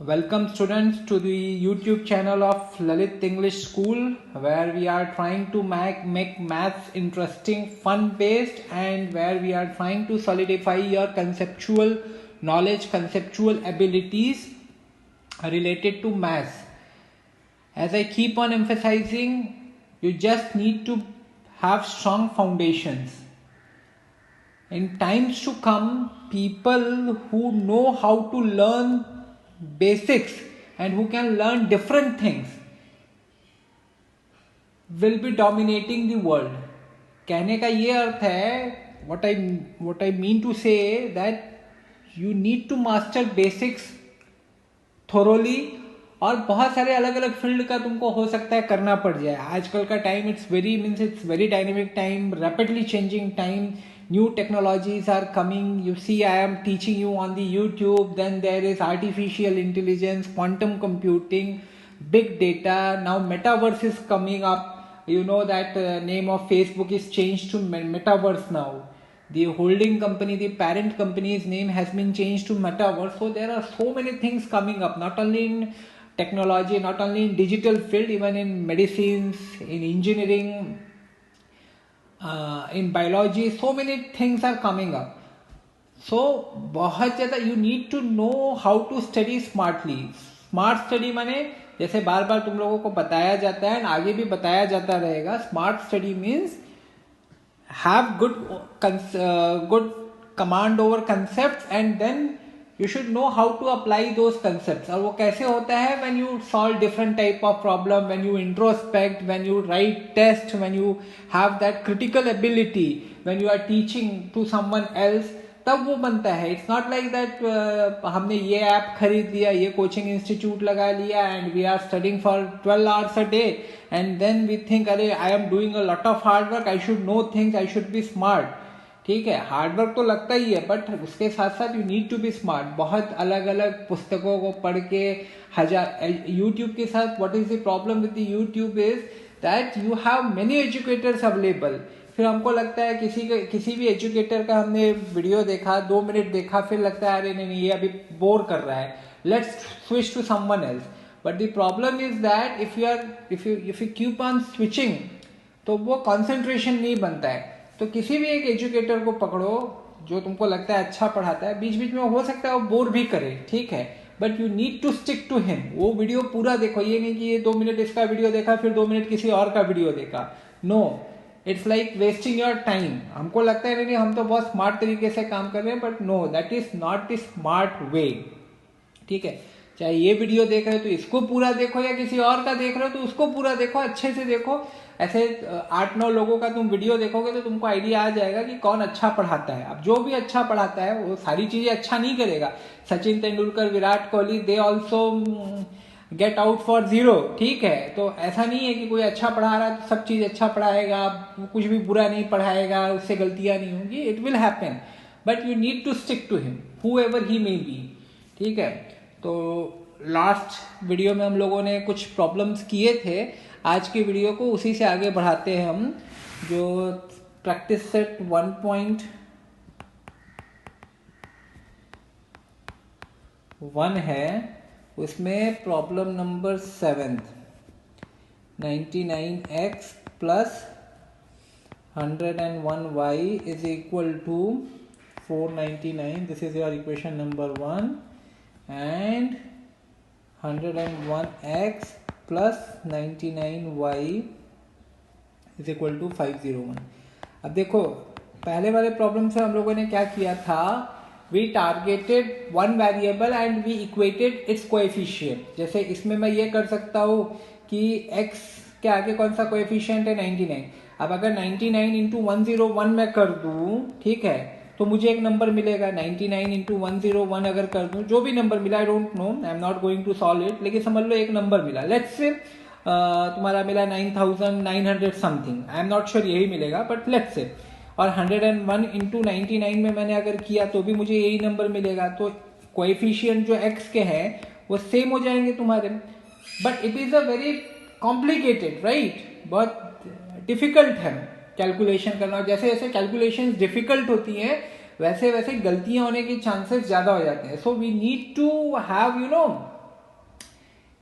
Welcome students to the YouTube channel of Lalit English School, where we are trying to make maths interesting, fun based, and where we are trying to solidify your conceptual knowledge, conceptual abilities related to maths. As I keep on emphasizing, you just need to have strong foundations. In times to come, people who know how to learn basics and who can learn different things will be dominating the world. कहने का ये अर्थ है, what I mean to say that you need to master basics thoroughly, और बहुत सारे अलग अलग field का तुमको हो सकता है करना पड़ जाए. आजकल का time it's very dynamic time, rapidly changing time. New technologies are coming. You see, I am teaching you on the YouTube. Then there is artificial intelligence, quantum computing, big data. Now metaverse is coming up. You know that name of Facebook is changed to metaverse now. The holding company, the parent company's name has been changed to metaverse. So there are so many things coming up, not only in technology, not only in digital field, even in medicines, in engineering, in biology. So many things are coming up. So बहुत ज़्यादा you need to know how to study smartly. Smart study माने जैसे बार बार तुम लोगों को बताया जाता है, आगे भी बताया जाता रहेगा. Smart study means have good command over concepts, and then you should know how to apply those concepts. और वो कैसे होता है? when you solve different type of problem, when you introspect, when you write test, when you have that critical ability, when you are teaching to someone else, तब वो बनता है. It's not like that हमने ये app खरीद लिया, ये coaching institute लगा लिया, and we are studying for 12 hours a day, and then we think अरे I am doing a lot of hard work, I should know things, I should be smart. ठीक है, hard work तो लगता ही है, but उसके साथ साथ you need to be smart. बहुत अलग अलग पुस्तकों को पढ़ के यूट्यूब के साथ what is the problem with the YouTube is that you have many educators available. फिर हमको लगता है किसी भी एजुकेटर का हमने वीडियो देखा, 2 मिनट देखा, फिर लगता है अरे नहीं ये अभी बोर कर रहा है, let's switch to someone else. But the problem is that if you keep on switching, तो वो कॉन्सेंट्रेशन नहीं बनता है. तो किसी भी एक एजुकेटर को पकड़ो जो तुमको लगता है अच्छा पढ़ाता है. बीच बीच में हो सकता है वो बोर भी करे, ठीक है, but you need to stick to him. वो वीडियो पूरा देखो, ये नहीं कि ये 2 मिनट इसका वीडियो देखा फिर 2 मिनट किसी और का वीडियो देखा. No, it's like wasting your time. हमको लगता है नहीं हम तो बहुत स्मार्ट तरीके से काम कर रहे हैं, but no, that is not the smart way. ठीक है, चाहे ये वीडियो देख रहे हो तो इसको पूरा देखो, या किसी और का देख रहे हो तो उसको पूरा देखो, अच्छे से देखो. ऐसे 8-9 लोगों का तुम वीडियो देखोगे तो तुमको आइडिया आ जाएगा कि कौन अच्छा पढ़ाता है. अब जो भी अच्छा पढ़ाता है वो सारी चीजें अच्छा नहीं करेगा. Sachin Tendulkar, Virat Kohli, they also get out for 0. ठीक है, तो ऐसा नहीं है कि कोई अच्छा पढ़ा रहा है तो सब चीज अच्छा पढ़ाएगा, कुछ भी बुरा नहीं पढ़ाएगा, उससे गलतियां नहीं होंगी. It will happen, but you need to stick to him however he may be. ठीक है, तो लास्ट वीडियो में हम लोगों ने कुछ प्रॉब्लम्स किए थे. आज के वीडियो को उसी से आगे बढ़ाते हैं हम. जो प्रैक्टिस सेट 1.1 है, उसमें problem number 7, 99x plus 101y is equal to 499. This is your equation number 1. And 101x plus 99y is equal to 501. अब देखो, पहले वाले प्रॉब्लम से हम लोगों ने क्या किया था, we targeted one variable and we equated its coefficient. जैसे इसमें मैं ये कर सकता हूँ कि x के आगे कौन सा कोएफिशिएंट है, 99. अब अगर 99 इंटू 101 में कर दूँ, ठीक है, तो मुझे एक नंबर मिलेगा. 99 इंटू 101 अगर कर दूं, जो भी नंबर मिला, I don't know, I am not going to solve it, लेकिन समझ लो एक नंबर मिला. लेट्स से तुम्हारा मिला 9900 something, I am not sure यही मिलेगा, बट लेट्स से. और 101 इंटू 99 में मैंने अगर किया तो भी मुझे यही नंबर मिलेगा. तो कोएफिशिएंट जो x के हैं वो सेम हो जाएंगे तुम्हारे. But it is a very complicated, right, बहुत डिफिकल्ट है कैलकुलेशन करना. जैसे जैसे कैलकुलेशन डिफिकल्ट होती हैं वैसे वैसे गलतियां होने के चांसेस ज्यादा हो जाते हैं. So we need to have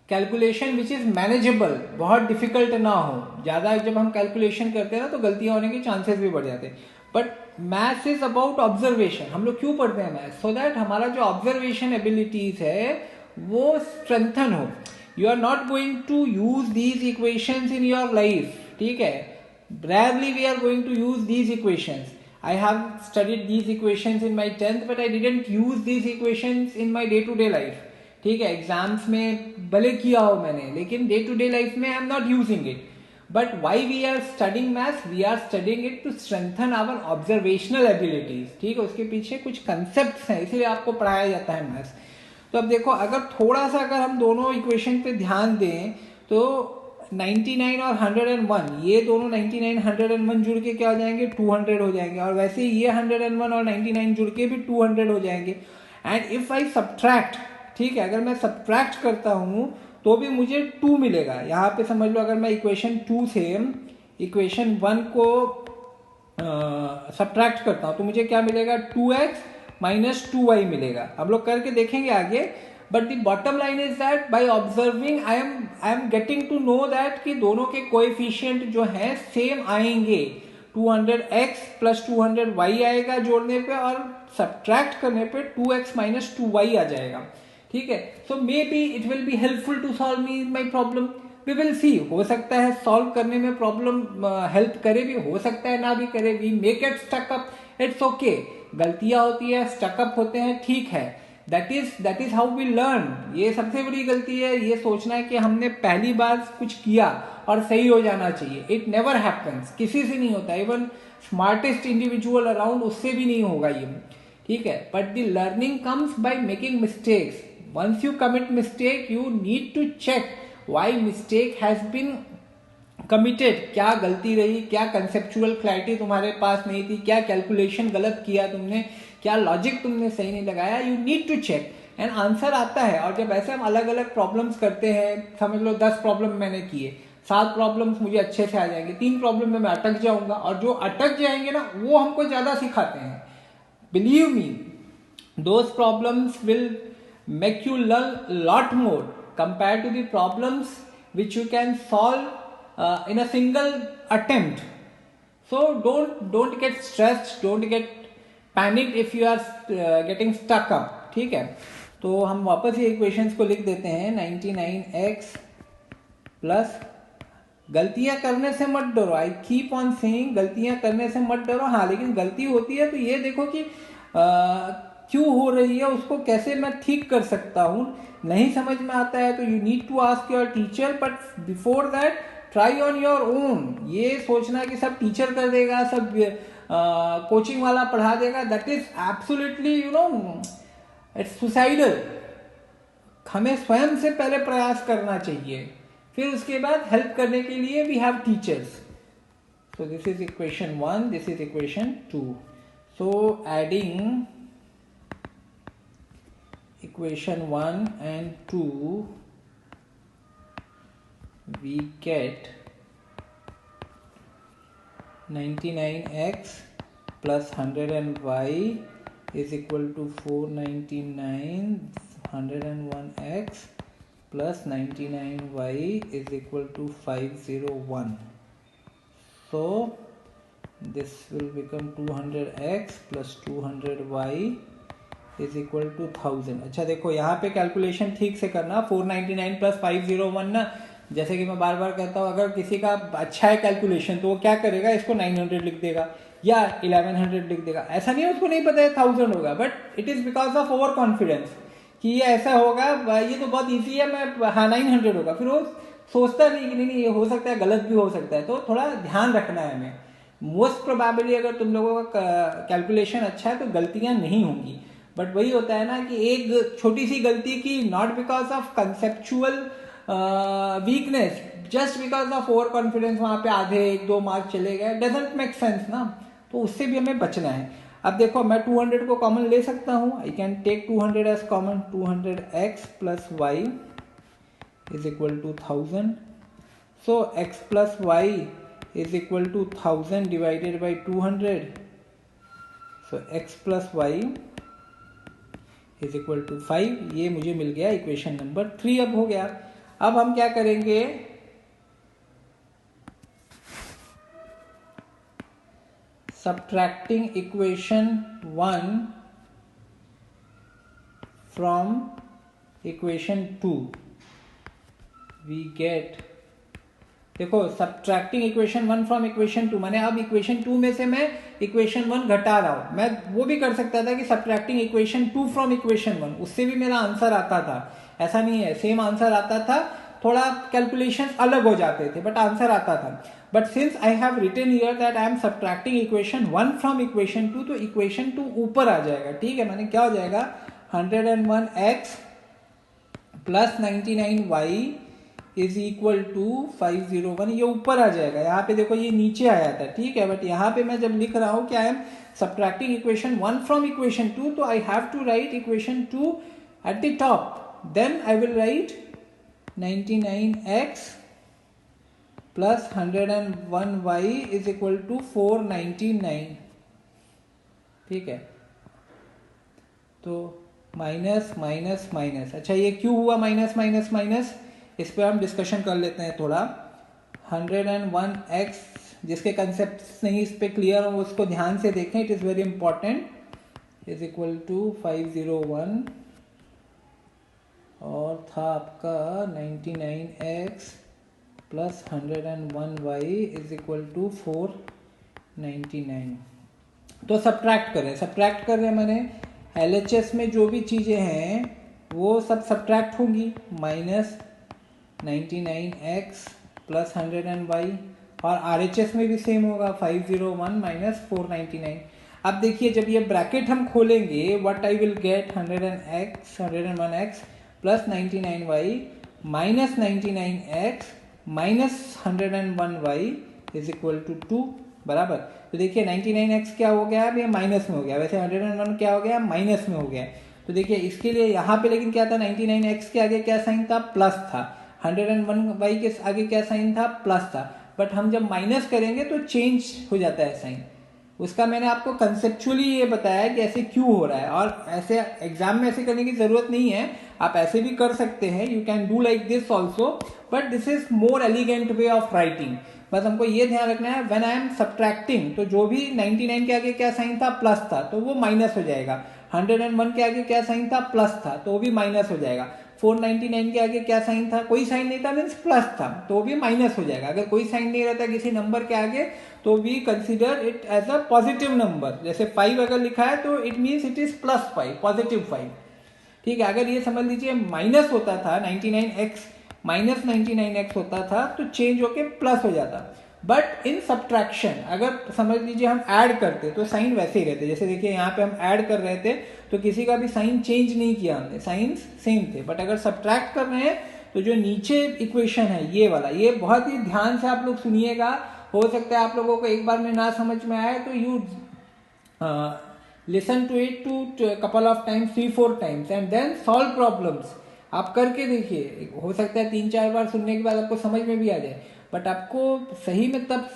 calculation which is manageable, बहुत डिफिकल्ट ना हो। ज़्यादा जब हम कैलकुलेशन करते हैं ना तो गलतियां होने के चांसेस भी बढ़ जाते हैं। But maths is about observation. हम लोग क्यों पढ़ते हैं मैथ्स? सो दैट हमारा जो ऑब्जर्वेशन एबिलिटीज है वो स्ट्रेंथन हो। You are not going to use these equations in your life, ठीक है? Rarely we are going to use these equations. I have studied these equations in my 10th, but I didn't use these equations in my day to day life. ठीक है, exams में भले किया हो मैंने, लेकिन डे टू डे लाइफ में I am not using it. But why we are studying maths? We are studying it to strengthen our observational abilities. ठीक है, उसके पीछे कुछ कंसेप्ट हैं, इसीलिए आपको पढ़ाया जाता है मैथ्स. तो अब देखो, अगर थोड़ा सा अगर हम दोनों इक्वेशन पे ध्यान दें तो 99 और 101, ये दोनों 99 101 जुड़ के क्या हो जाएंगे? 200 हो जाएंगे. और वैसे ही ये 101 और 99 जुड़ के भी 200 हो जाएंगे. एंड इफ आई सब्ट्रैक्ट, ठीक है, अगर मैं सब्ट्रैक्ट करता हूं तो भी मुझे 2 मिलेगा. यहाँ पे समझ लो, अगर मैं इक्वेशन 2 से इक्वेशन 1 को सब्ट्रैक्ट करता हूं तो मुझे क्या मिलेगा? 2x माइनस 2y मिलेगा. हम लोग करके देखेंगे आगे. But the bottom line is that by observing I am getting to know that कि दोनों के कोएफिशिएंट जो है सेम आएंगे. 200x प्लस 200y आएगा जोड़ने पे, और सब्ट्रैक्ट करने पे 2x माइनस 2y आ जाएगा. ठीक है, so maybe it will be helpful to solve me my problem. We will see. हो सकता है सॉल्व करने में प्रॉब्लम हेल्प करे भी, हो सकता है ना भी करे. We make it stuck up, it's okay. गलतियां होती है, स्टकअप होते हैं, ठीक है. That is how we learn. ये सबसे बड़ी गलती है, ये सोचना है कि हमने पहली बार कुछ किया और सही हो जाना चाहिए. It never happens. किसी से नहीं होता. इवन स्मार्टेस्ट इंडिविजुअल अराउंड, उससे भी नहीं होगा ये. ठीक है, but the learning comes by making mistakes. Once you commit mistake, you need to check why mistake has been committed. क्या गलती रही? क्या कंसेप्चुअल क्लैरिटी तुम्हारे पास नहीं थी? क्या कैलकुलेशन गलत किया तुमने? क्या लॉजिक तुमने सही नहीं लगाया? You need to check. And answer आता है. और जब ऐसे हम अलग अलग प्रॉब्लम्स करते हैं, समझ लो 10 प्रॉब्लम मैंने किए, 7 प्रॉब्लम्स मुझे अच्छे से आ जाएंगे, 3 प्रॉब्लम में मैं अटक जाऊंगा. और जो अटक जाएंगे ना, वो हमको ज्यादा सिखाते हैं. Believe me, those problems will make you learn lot more compare to the problems which you can solve in a single attempt. So don't get stressed, don't get panicked if you are getting stuck up. ठीक है, तो हम वापस ये equations को लिख देते हैं. 99x प्लस, गलतियां करने से मत डरो. आई कीप ऑन सेइंग, गलतियां करने से मत डरो. हाँ, लेकिन गलती होती है तो ये देखो कि क्यों हो रही है, उसको कैसे मैं ठीक कर सकता हूँ. नहीं समझ में आता है तो you need to ask your teacher. But before that try on your own. ये सोचना कि सब टीचर कर देगा, सब कोचिंग वाला पढ़ा देगा, that is absolutely, you know, it's suicidal. हमें स्वयं से पहले प्रयास करना चाहिए, फिर उसके बाद हेल्प करने के लिए we have teachers. So this is equation 1, this is equation 2. So adding equation 1 and 2, we get 99x plus 100y is equal to 499. 101x plus 99y is equal to 501. So this will become 200x plus 200y is equal to 1000. अच्छा देखो, यहाँ पे calculation ठीक से करना. 499 plus 501 ना, जैसे कि मैं बार बार कहता हूँ, अगर किसी का अच्छा है कैलकुलेशन तो वो क्या करेगा, इसको 900 लिख देगा या 1100 लिख देगा. ऐसा नहीं है उसको नहीं पता है 1000 होगा, but it is because of over confidence कि ये ऐसा होगा, ये तो बहुत ईजी है, मैं हाँ 900 होगा. फिर वो सोचता नहीं कि नहीं ये हो सकता है, गलत भी हो सकता है. तो थोड़ा ध्यान रखना है हमें. मोस्ट प्रोबेबली अगर तुम लोगों का कैलकुलेशन अच्छा है तो गलतियां नहीं होंगी. बट वही होता है ना कि एक छोटी सी गलती की, not because of conceptual weakness, just because of over confidence, वहां पे आधे 1-2 मार्क चले गए, डजंट मेक सेंस ना. तो उससे भी हमें बचना है. अब देखो, मैं 200 को कॉमन ले सकता हूं. I can take 200 as common. 200x plus Y is equal to 1000. So x plus Y is equal to 1000 divided by 200. So x plus Y is equal to 5. ये मुझे मिल गया इक्वेशन नंबर 3. अब हो गया. अब हम क्या करेंगे, subtracting equation 1 from equation 2 we get, देखो सब्ट्रैक्टिंग इक्वेशन 1 फ्रॉम इक्वेशन 2 माने अब इक्वेशन 2 में से मैं इक्वेशन 1 घटा रहा हूं। मैं वो भी कर सकता था कि सब्ट्रैक्टिंग इक्वेशन 2 फ्रॉम इक्वेशन 1, उससे भी मेरा आंसर आता था, ऐसा नहीं है, सेम आंसर आता था, थोड़ा कैलकुलेशन अलग हो जाते थे बट आंसर आता था। But since I have written here that I am subtracting equation 1 from equation 2, तो इक्वेशन 2 ऊपर आ जाएगा, ठीक है, माने क्या हो जाएगा 101x plus 99y is equal to 501, ये ऊपर आ जाएगा। यहाँ पे देखो ये नीचे आया था, ठीक है, बट यहाँ पे मैं जब लिख रहा हूँ कि I am subtracting equation 1 from equation 2, तो I have to write equation 2 at the top, then I will write 99x plus 101y is equal to 499, ठीक है। तो माइनस माइनस माइनस, अच्छा ये क्यों हुआ माइनस माइनस माइनस, इस पर हम डिस्कशन कर लेते हैं थोड़ा। 101x जिसके कंसेप्ट नहीं इस पे क्लियर हो उसको ध्यान से देखें, it is very important, is equal to 501 और था आपका 99x plus 101y is equal to 499। तो सब्ट्रैक्ट करें मैंने LHS में जो भी चीज़ें हैं वो सब सब्ट्रैक्ट होंगी, माइनस 99x प्लस 100y, और RHS में भी सेम होगा 501 माइनस 499। अब देखिए जब ये ब्रैकेट हम खोलेंगे, what I will get 101x plus 99y minus 99x minus 101y is equal to 2 बराबर। तो देखिए 99x क्या हो गया, अब ये माइनस में हो गया, वैसे 101 क्या हो गया, माइनस में हो गया। तो देखिए इसके लिए यहाँ पे लेकिन क्या था, 99x के आगे क्या साइन था, प्लस था, 101y के आगे क्या साइन था, प्लस था, बट हम जब माइनस करेंगे तो चेंज हो जाता है साइन। उसका मैंने आपको कंसेप्चुअली ये बताया कि ऐसे क्यों हो रहा है, और ऐसे एग्जाम में ऐसे करने की जरूरत नहीं है, आप ऐसे भी कर सकते हैं, you can do like this also, but this is more elegant way of writing. बस हमको ये ध्यान रखना है, व्हेन आई एम सब्ट्रैक्टिंग, तो जो भी 99 के आगे क्या साइन था, प्लस था, तो वो माइनस हो जाएगा, 101 के आगे क्या साइन था, प्लस था, तो वो भी माइनस हो जाएगा, 499 के आगे क्या साइन था, कोई साइन नहीं था, मीन्स प्लस था, तो वो भी माइनस हो जाएगा। अगर कोई साइन नहीं रहता किसी नंबर के आगे तो we consider it as a positive number, जैसे 5 अगर लिखा है तो it means it is plus 5, positive 5, ठीक है। अगर ये समझ लीजिए माइनस होता था 99x माइनस 99x होता था तो चेंज होके प्लस हो जाता। बट इन सब्ट्रैक्शन अगर समझ लीजिए हम ऐड करते तो साइन वैसे ही रहते, जैसे देखिए यहाँ पे हम ऐड कर रहे थे तो किसी का भी साइन चेंज नहीं किया हमने, साइंस सेम थे। बट अगर सब्ट्रैक्ट कर रहे हैं तो जो नीचे इक्वेशन है ये वाला, ये बहुत ही ध्यान से आप लोग सुनिएगा, हो सकता है आप लोगों को एक बार में ना समझ में आए, तो you listen to it two couple of times, 3-4 times, and then solve problems. आप करके देखिए, हो सकता है 3-4 बार सुनने के बाद आपको समझ में भी आ जाए, बट आपको सही में तब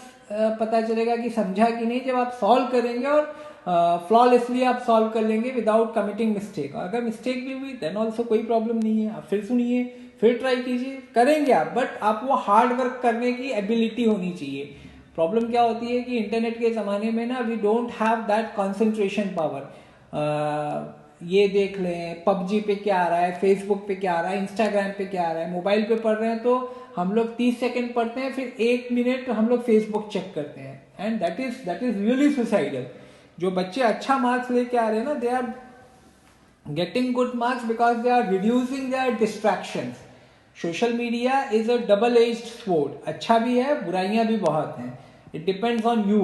पता चलेगा कि समझा कि नहीं जब आप सॉल्व करेंगे, और फ्लॉलेसली आप सॉल्व कर लेंगे विदाउट कमिटिंग मिस्टेक। अगर मिस्टेक भी हुई देन ऑल्सो कोई प्रॉब्लम नहीं है, आप फिर सुनिए, फिर ट्राई कीजिए, करेंगे आप, बट आप वो हार्ड वर्क करने की एबिलिटी होनी चाहिए। प्रॉब्लम क्या होती है कि इंटरनेट के ज़माने में ना we don't have that concentration power. ये देख लें पबजी पे क्या आ रहा है, फेसबुक पे क्या आ रहा है, इंस्टाग्राम पे क्या आ रहा है, मोबाइल पे पढ़ रहे हैं तो हम लोग 30 सेकंड पढ़ते हैं, फिर 1 मिनट हम लोग फेसबुक चेक करते हैं, and that is really suicidal. जो बच्चे अच्छा मार्क्स लेके आ रहे हैं ना, they are getting good marks because they are reducing their distractions. Social media is a double edged sword, अच्छा भी है बुराइयां भी बहुत हैं, it depends on you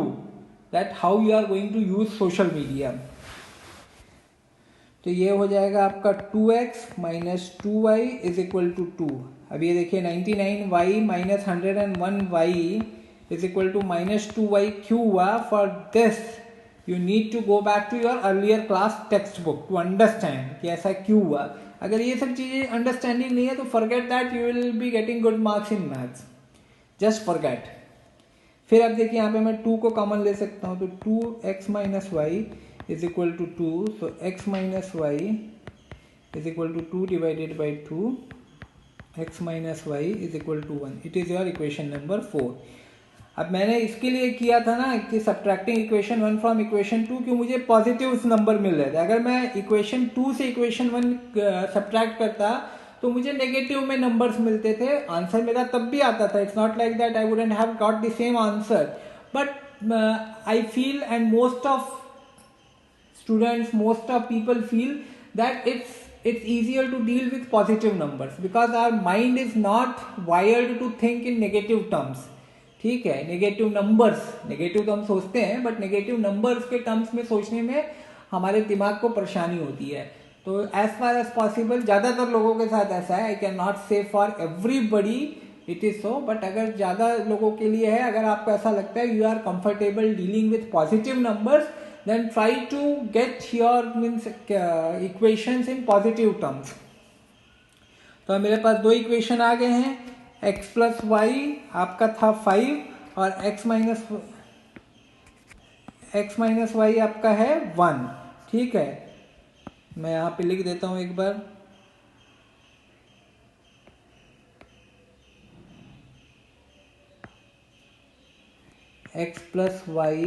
that how you are going to use social media. तो ये हो जाएगा आपका 2x minus 2y is equal to 2। अब ये देखिए 99y minus 101y is equal to minus 2y क्यों हुआ, for this you need to go back to your earlier class text book to understand कि ऐसा क्यों हुआ। अगर ये सब चीज़ें अंडरस्टैंडिंग नहीं है तो forget that you will be getting good marks in maths, just forget. फिर अब देखिए यहाँ पे मैं 2 को कॉमन ले सकता हूँ, तो 2x minus Y is equal to 2, so x minus y is equal to 2 divided by 2, x minus Y is equal to 1. It is your equation number 4. अब मैंने इसके लिए किया था ना कि सब्ट्रैक्टिंग इक्वेशन 1 फ्रॉम इक्वेशन 2, क्यों मुझे पॉजिटिव नंबर मिल रहे थे. अगर मैं इक्वेशन 2 से इक्वेशन 1 सब्ट्रैक्ट करता तो मुझे नेगेटिव में नंबर्स मिलते थे. आंसर मेरा तब भी आता था. It's not like that I wouldn't have got the same answer. But I feel and most of students, most of people feel that it's easier to deal with positive numbers because our mind is not wired to think in negative terms. ठीक है, negative numbers, negative तो हम सोचते हैं but negative numbers के terms में सोचने में हमारे दिमाग को परेशानी होती है. तो एज फार एज पॉसिबल, ज़्यादातर लोगों के साथ ऐसा है. आई कैन नॉट से for everybody it is so, but अगर ज़्यादा लोगों के लिए है, अगर आपको ऐसा लगता है you are comfortable dealing with positive numbers, then try to get your equations in positive terms. तो मेरे पास दो इक्वेशन आ गए हैं. x प्लस वाई आपका था 5 और x माइनस वाई आपका है 1. ठीक है, मैं यहाँ पे लिख देता हूँ एक बार. x plus Y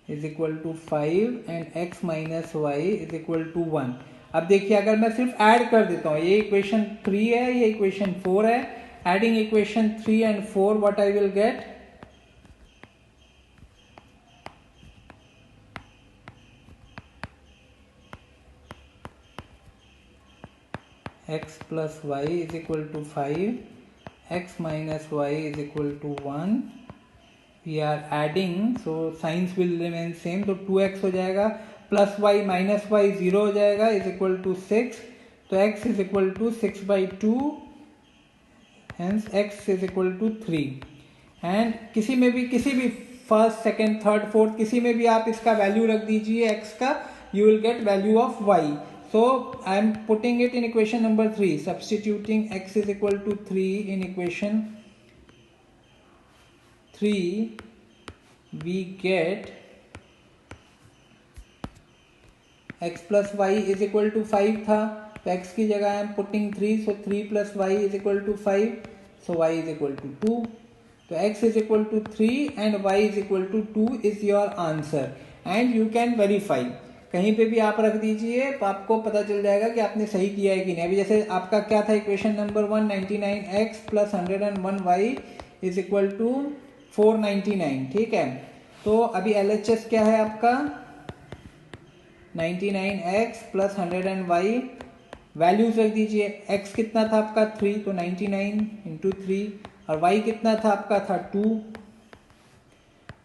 is equal to 5 and x minus Y is equal to 1. अब देखिए, अगर मैं सिर्फ ऐड कर देता हूँ, ये इक्वेशन 3 है, ये इक्वेशन 4 है. Adding equation 3 and 4, what I will get, x plus Y is equal to 5, x minus Y is equal to 1. we are adding, so signs will remain same. तो 2x हो जाएगा, प्लस वाई माइनस वाई 0 हो जाएगा, is equal to 6. तो x is equal to 6/2, hence x is equal to 3. And किसी भी first, second, third, fourth, किसी में भी आप इसका वैल्यू रख दीजिए x का, you will get value of y. so I am putting it in equation number 3, substituting x is equal to 3 in equation 3, we get x plus y is equal to 5 था, तो x की जगह I am putting 3, so 3 plus y is equal to 5, so y is equal to 2. तो x is equal to 3 and y is equal to 2 is your answer. and you can verify, कहीं पे भी आप रख दीजिए तो आपको पता चल जाएगा कि आपने सही किया है कि नहीं. अभी जैसे आपका क्या था, equation number 1, 99x plus 101y is equal to 499. ठीक है, तो अभी LHS क्या है आपका, 99x प्लस 100y. वैल्यूज रख दीजिए. x कितना था आपका 3, तो 99 इंटू 3, और y कितना था आपका था 2,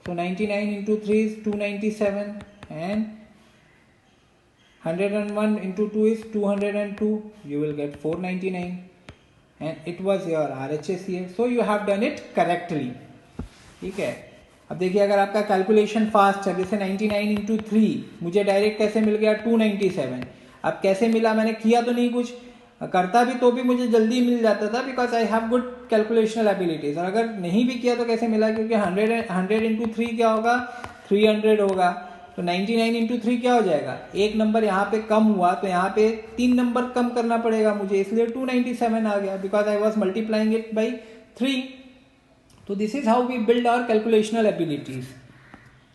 तो 99 into 3 is 297 and 101 into 2 is 202. You will get 499 and it was your RHS here. So you have done it correctly. ठीक है, अब देखिए अगर आपका कैलकुलेशन फास्ट है, जैसे 99 इंटू 3 मुझे डायरेक्ट कैसे मिल गया 297. अब कैसे मिला, मैंने किया तो नहीं कुछ, करता भी तो भी मुझे जल्दी मिल जाता था because I have good calculational abilities. और अगर नहीं भी किया तो कैसे मिला, क्योंकि 100 इंटू 3 क्या होगा, 300 होगा. तो 99 इंटू 3 क्या हो जाएगा, एक नंबर यहाँ पे कम हुआ, तो यहाँ पे 3 नंबर कम करना पड़ेगा मुझे, इसलिए 297 आ गया because I was multiplying it by 3. तो this is how we build our calculational abilities.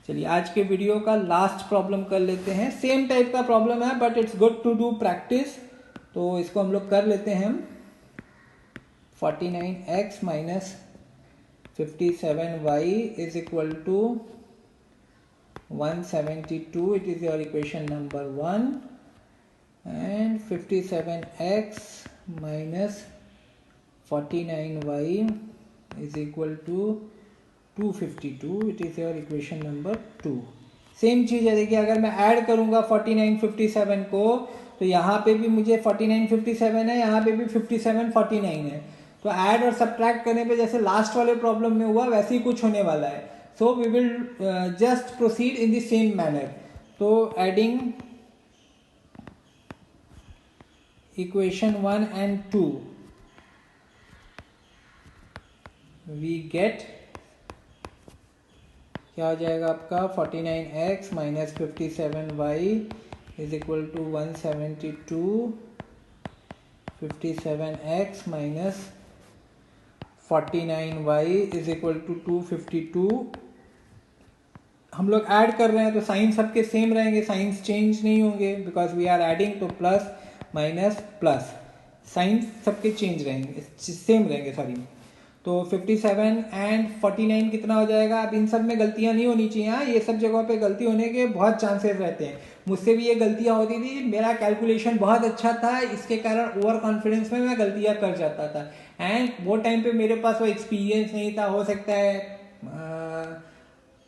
चलिए आज के वीडियो का लास्ट प्रॉब्लम कर लेते हैं. सेम टाइप का प्रॉब्लम है but it's good to do practice, तो इसको हम लोग कर लेते हैं. 49x minus 57y is equal to 172. it is your equation number 1, and 57x minus 49y is equal to 252. it is your equation number 2. Same चीज़ है. देखिए अगर मैं ऐड करूंगा 49 57 को, तो यहाँ पे भी मुझे 49 57 है, यहाँ पे भी 57 49 है. तो ऐड और सब्ट्रैक्ट करने पे जैसे लास्ट वाले प्रॉब्लम में हुआ वैसे ही कुछ होने वाला है. So we will just proceed in the same manner. So adding equation 1 and 2, we get क्या हो जाएगा आपका 49x minus 57y is equal to 172 57x minus 49y is equal to 252। हम लोग ऐड कर रहे हैं तो साइन सबके सेम रहेंगे, साइंस चेंज नहीं होंगे बिकॉज वी आर एडिंग, तो प्लस माइनस प्लस, साइन सबके चेंज रहेंगे, सेम रहेंगे सॉरी। तो 57 एंड 49 कितना हो जाएगा? अब इन सब में गलतियां नहीं होनी चाहिए। हाँ, ये सब जगहों पे गलती होने के बहुत चांसेस रहते हैं। मुझसे भी ये गलतियां होती थी, मेरा कैलकुलेशन बहुत अच्छा था, इसके कारण ओवर कॉन्फिडेंस में मैं गलतियां कर जाता था। एंड वो टाइम पे मेरे पास वो एक्सपीरियंस नहीं था, हो सकता है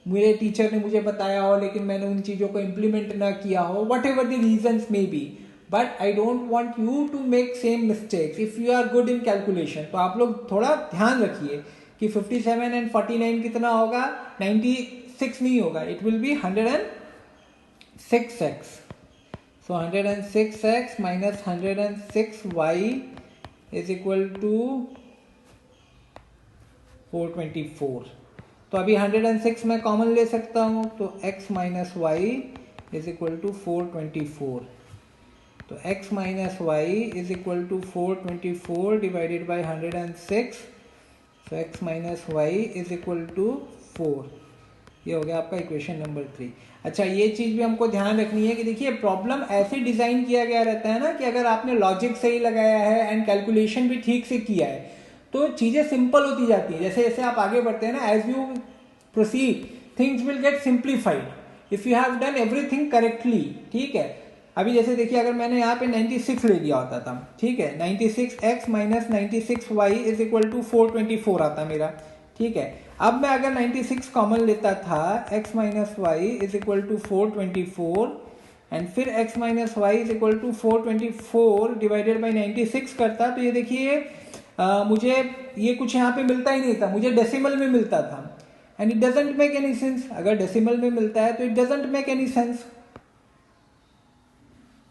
मेरे टीचर ने मुझे बताया हो लेकिन मैंने उन चीज़ों को इम्प्लीमेंट ना किया हो, whatever the reasons may be, but I don't want you to make same mistakes if you are good in calculation. तो आप लोग थोड़ा ध्यान रखिए कि 57 एंड 49 कितना होगा, 96 नहीं होगा, it will be 106x। So 106x minus 106y is equal to 424। तो अभी 106 मैं कॉमन ले सकता हूँ, तो x minus Y is equal to 424। तो x minus Y is equal to 424 divided by 106। So x minus Y is equal to 4। ये हो गया आपका इक्वेशन नंबर 3। अच्छा, ये चीज़ भी हमको ध्यान रखनी है कि देखिए प्रॉब्लम ऐसे डिज़ाइन किया गया रहता है ना कि अगर आपने लॉजिक सही लगाया है एंड कैलकुलेशन भी ठीक से किया है तो चीज़ें सिंपल होती जाती है। जैसे जैसे आप आगे बढ़ते हैं ना, as you proceed things will get simplified if you have done everything correctly. ठीक है, अभी जैसे देखिए अगर मैंने यहाँ पे 96 ले लिया होता था, ठीक है, 96x minus 96y is equal to 424 आता मेरा। ठीक है, अब मैं अगर 96 कॉमन लेता था, x minus Y is equal to 424 and फिर x minus Y is equal to 424 divided by 96 करता, तो ये देखिए मुझे ये कुछ यहाँ पे मिलता ही नहीं था, मुझे डेसिमल में मिलता था and it doesn't make any sense. अगर डेसिमल में मिलता है तो it doesn't make any sense.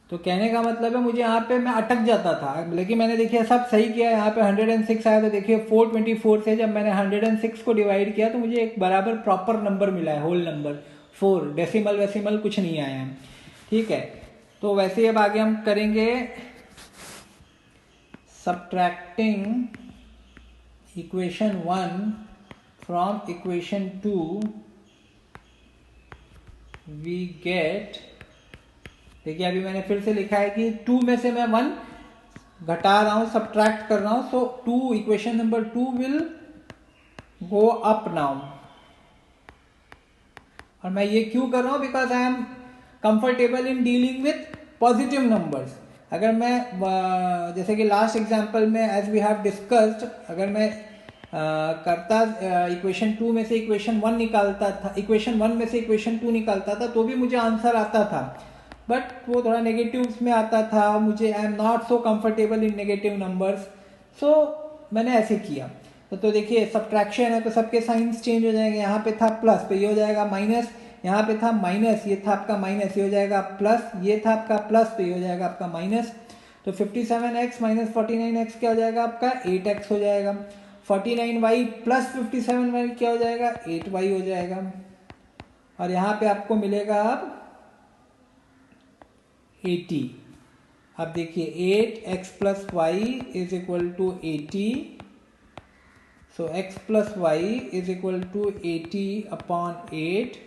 तो कहने का मतलब है मुझे यहाँ पे मैं अटक जाता था, लेकिन मैंने देखिए सब सही किया, यहाँ पे 106 आया तो देखिए 424 से जब मैंने 106 को डिवाइड किया तो मुझे एक बराबर प्रॉपर नंबर मिला है, होल नंबर 4, डेसिमल वेसिमल कुछ नहीं आया है। ठीक है, तो वैसे अब आगे हम करेंगे subtracting equation 1 from equation 2 we get, देखिए अभी मैंने फिर से लिखा है कि 2 में से मैं 1 घटा रहा हूं, सब्ट्रैक्ट कर रहा हूं, सो 2 equation number 2 will go up now. और मैं ये क्यों कर रहा हूं? Because I am comfortable in dealing with positive numbers. अगर मैं जैसे कि लास्ट एग्जांपल में एज वी हैव डिस्कस्ड, अगर मैं करता इक्वेशन 2 में से इक्वेशन 1 निकालता था, इक्वेशन 1 में से इक्वेशन 2 निकालता था तो भी मुझे आंसर आता था, बट वो थोड़ा नेगेटिव्स में आता था, मुझे I am not so comfortable in negative numbers, so मैंने ऐसे किया। तो देखिए सब्ट्रैक्शन है तो सबके साइंस चेंज हो जाएंगे। यहाँ पे था प्लस तो ये हो जाएगा माइनस, यहाँ पे था माइनस, ये था आपका माइनस, ये हो जाएगा प्लस, ये था आपका प्लस तो ये हो जाएगा आपका माइनस। तो 57x माइनस 49x क्या हो जाएगा आपका 8x हो जाएगा। 49y प्लस 57y क्या हो जाएगा 8y हो जाएगा। और यहाँ पे आपको मिलेगा अब 80। अब देखिए 8x plus Y is equal to 80, so x plus Y is equal to 80 upon 8,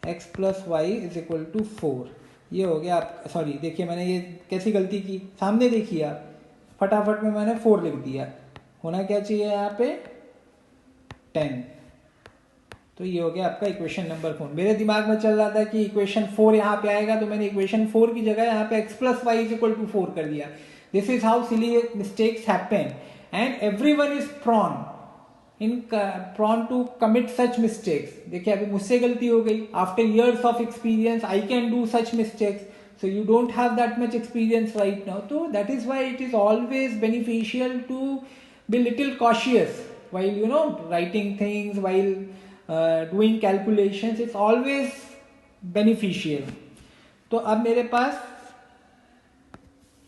x plus Y is equal to 4। ये हो गया आप, सॉरी देखिए मैंने ये कैसी गलती की, सामने देखिए आप, फटाफट में मैंने 4 लिख दिया, होना क्या चाहिए यहाँ पे 10। तो ये हो गया आपका इक्वेशन नंबर 4। मेरे दिमाग में चल रहा था कि इक्वेशन 4 यहाँ पे आएगा, तो मैंने इक्वेशन 4 की जगह यहाँ पे x plus Y is equal to 4 कर दिया। This is how silly mistakes happen and everyone is prone to commit such mistakes. देखिए अभी मुझसे गलती हो गई, after years of experience I can do such mistakes, so you don't have that much experience right now, so that is why it is always beneficial to be little cautious while writing things, while doing calculations, it's always beneficial. तो अब मेरे पास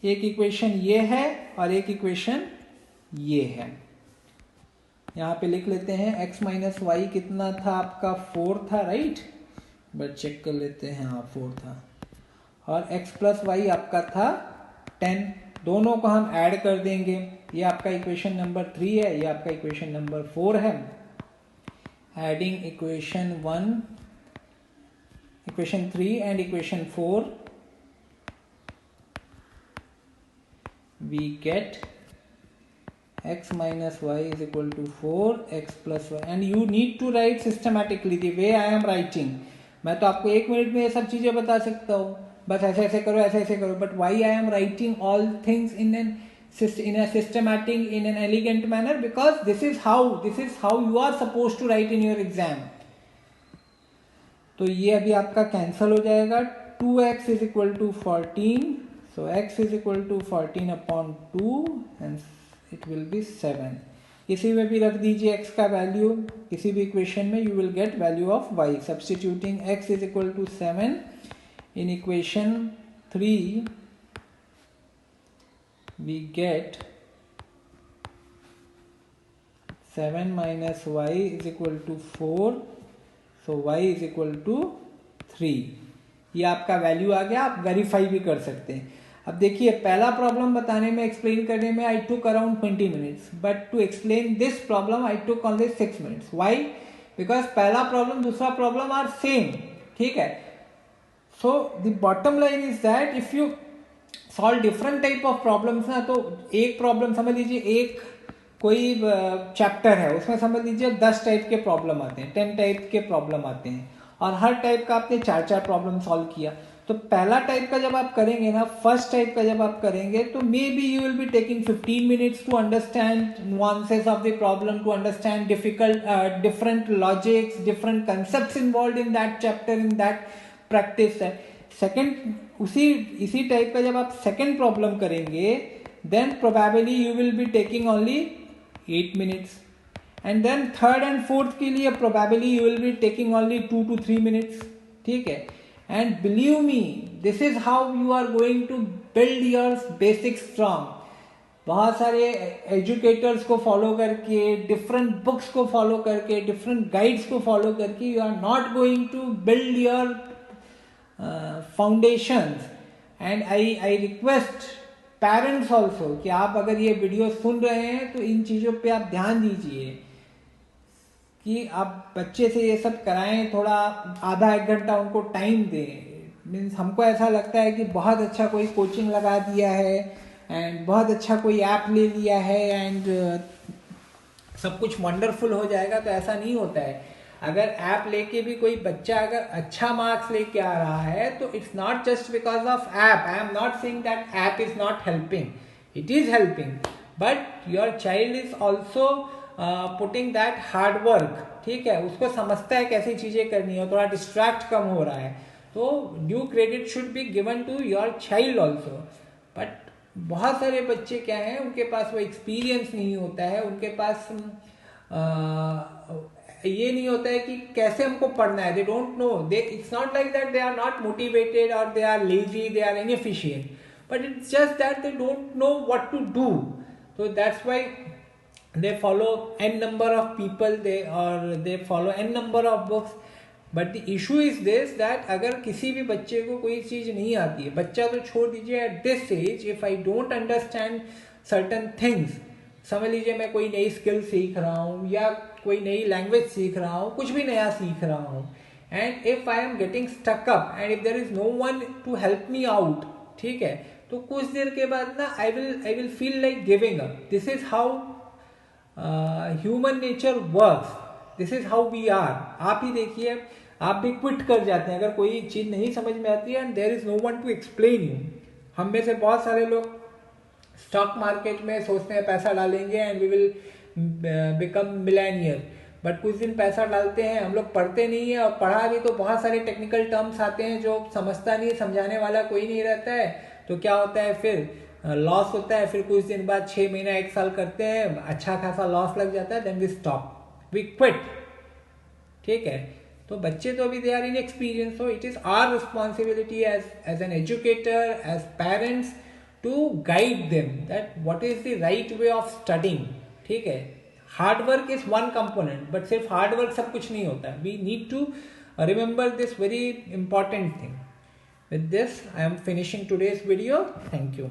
एक equation ये है और एक equation ये है, यहाँ पे लिख लेते हैं x माइनस वाई कितना था आपका 4 था, राइट, बट चेक कर लेते हैं, हाँ 4 था, और x प्लस वाई आपका था 10। दोनों को हम ऐड कर देंगे। ये आपका इक्वेशन नंबर 3 है, ये आपका इक्वेशन नंबर 4 है। Adding equation 3 and equation 4 we get x minus y is equal to 4x plus y, and you need to write systematically the way I am writing. मैं तो आपको 1 मिनट में ये सब चीजें बता सकता हूँ, बस ऐसे ऐसे करो, ऐसे ऐसे करो, but why I am writing all things in a systematic, in an elegant manner, because this is how you are supposed to write in your exam. तो ये अभी आपका कैंसिल हो जाएगा। 2x is equal to 14, so x is equal to 14 upon 2 and it will be 7. किसी में भी रख दीजिए x का वैल्यू, किसी भी इक्वेशन में you will get value of y. Substituting x is equal to 7 in equation 3 we get 7 minus y is equal to 4, so y is equal to 3. ये आपका वैल्यू आ गया, आप वेरीफाई भी कर सकते हैं। अब देखिए पहला प्रॉब्लम बताने में, एक्सप्लेन करने में I took around 20 minutes, but to explain this problem I took only 6 minutes. Why? Because पहला प्रॉब्लम दूसरा प्रॉब्लम आर सेम, ठीक है। So the bottom line is that if you solve different type of problems ना, तो एक problem समझ लीजिए, एक कोई चैप्टर है उसमें समझ लीजिए 10 टाइप के प्रॉब्लम आते हैं, 10 टाइप के प्रॉब्लम आते हैं, और हर टाइप का आपने 4-4 प्रॉब्लम सॉल्व किया। तो पहला टाइप का जब आप करेंगे ना, फर्स्ट टाइप का जब आप करेंगे, तो may be you will be taking 15 minutes to understand nuances of the problem, to understand different logics, different concepts involve in that chapter, in that practice है। सेकेंड इसी टाइप का जब आप सेकेंड प्रॉब्लम करेंगे, then probably you will be taking only 8 minutes, and then third and fourth के लिए probably you will be taking only 2 to 3 minutes, ठीक है। and believe me, this is how you are going to build your basics strong. बहुत सारे educators को follow करके, different books को follow करके, डिफरेंट गाइड्स को फॉलो करके you are not going to build your foundations. And I request parents also कि आप अगर ये वीडियो सुन रहे हैं तो इन चीज़ों पे आप ध्यान दीजिए कि आप बच्चे से ये सब कराएं, थोड़ा आधा 1 घंटा उनको टाइम दें। मीन्स हमको ऐसा लगता है कि बहुत अच्छा कोई कोचिंग लगा दिया है एंड बहुत अच्छा कोई ऐप ले लिया है एंड सब कुछ वंडरफुल हो जाएगा, तो ऐसा नहीं होता है। अगर ऐप लेके भी कोई बच्चा अगर अच्छा मार्क्स लेके आ रहा है, तो it's not just because of app. I am not saying that app is not helping, it is helping, but your child is also putting that hard work, ठीक है। उसको समझता है कैसी चीजें करनी है, थोड़ा डिस्ट्रैक्ट कम हो रहा है, तो due credit should be given to your child also. But बहुत सारे बच्चे क्या है, उनके पास वो एक्सपीरियंस नहीं होता है, उनके पास ये नहीं होता है कि कैसे हमको पढ़ना है। They don't know, they it's not like that they are not motivated और they are lazy, they are inefficient, but it's just that they don't know what to do. तो that's why they follow n number of people, they follow n number of books. But the issue is this, that अगर किसी भी बच्चे को कोई चीज नहीं आती है, बच्चा तो छोड़ दीजिए, at this age if I don't understand certain things, समझ लीजिए मैं कोई नई स्किल सीख रहा हूँ या कोई नई लैंग्वेज सीख रहा हूँ, कुछ भी नया सीख रहा हूँ, and if I am getting stuck up and if there is no one to help me out, ठीक है, तो कुछ देर के बाद ना I will feel like giving up. This is how human nature works, this is how we are. आप ही देखिए, आप भी क्विट कर जाते हैं अगर कोई चीज नहीं समझ में आती है and there is no one to explain you. हम में से बहुत सारे लोग स्टॉक मार्केट में सोचते हैं पैसा डालेंगे and we will become millionaire, but कुछ दिन पैसा डालते हैं, हम लोग पढ़ते नहीं है, और पढ़ा भी तो बहुत सारे टेक्निकल टर्म्स आते हैं जो समझता नहीं, समझाने वाला कोई नहीं रहता है, तो क्या होता है फिर लॉस होता है। फिर कुछ दिन बाद 6 महीना 1 साल करते हैं, अच्छा खासा लॉस लग जाता है, then we stop, we quit, ठीक है। तो बच्चे तो अभी they are in experience, so it is our responsibility as an educator, as parents, to guide them that what is the right way of studying, ठीक है। Hard work is one component, but सिर्फ hard work सब कुछ नहीं होता। We need to remember this very important thing. With this, I am finishing today's video. Thank you.